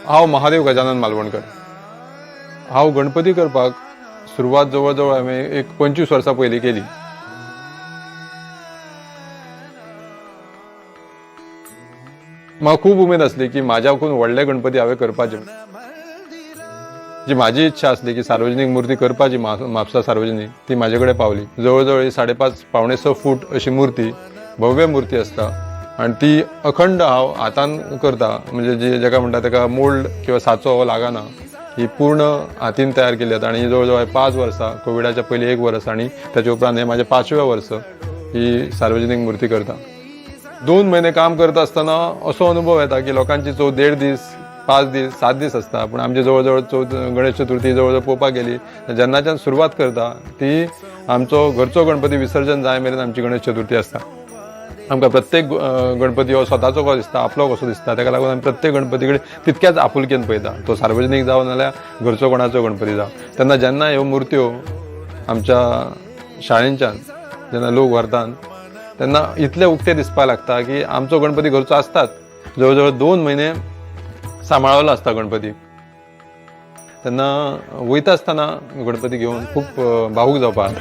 हांव महादेव गजानन मालवणकर. हांव गणपती करपाक सुरवात जवळ जवळ हांवें एक 25 वर्सां पयलीं केली. म्हाका खूब उमेद आसली की म्हाज्याकून व्हडले गणपती हांवें करपाचे. जी म्हाजी इच्छा आसली की सार्वजनीक मूर्ती करपाची म्हापसा सार्वजनीक, ती म्हाजे कडेन पावली. जवळ जवळ 5.5 पावणे 6 फूट अशी मूर्ती, भव्य मूर्ती आसता आनी ती अखंड हांव हातान करता. म्हणजे जी जाका म्हणटा ताका मोल्ड किंवा साचो लागना, ही पूर्ण हातीन तयार केली जाता. आनी जवळ जवळ 5 वर्सां, कोविडाच्या पयलीं 1 वर्स आनी ताचे उपरांत हें म्हाजें 5वें वर्स ही सार्वजनीक मूर्ती करता. 2 म्हयने काम करता आसतना असो अनुभव येता की लोकांची चवथ 1.5 दीस, 5 दीस, 7 दीस आसता. पूण आमची जवळ जवळ चवथ गणेश चतुर्थी जवळ जवळ पळोवपाक गेली जेन्नाच्यान सुरवात करता ती आमचो घरचो गणपती विसर्जन जाय मेरेन आमची गणेश चतुर्थी आसता. आमकां प्रत्येक गणपती हो स्वताचो कसो दिसता, आपलो कसो दिसता. ताका लागून आमी प्रत्येक गणपती कडेन तितक्याच आपुलकेन पळयता. तो सार्वजनीक जावं नाल्यार घरचो कोणाचो गणपती जावं. तेन्ना जेन्ना ह्यो मुर्त्यो आमच्या शाळेंच्यान जेन्ना लोक व्हरतात तेन्ना इतलें उक्तें दिसपाक लागता की आमचो गणपती घरचो आसताच. जवळ जवळ 2 म्हयने सांबाळलो आसता गणपती. तेन्ना वयता आसतना गणपती घेवन खूब भावूक जावपाक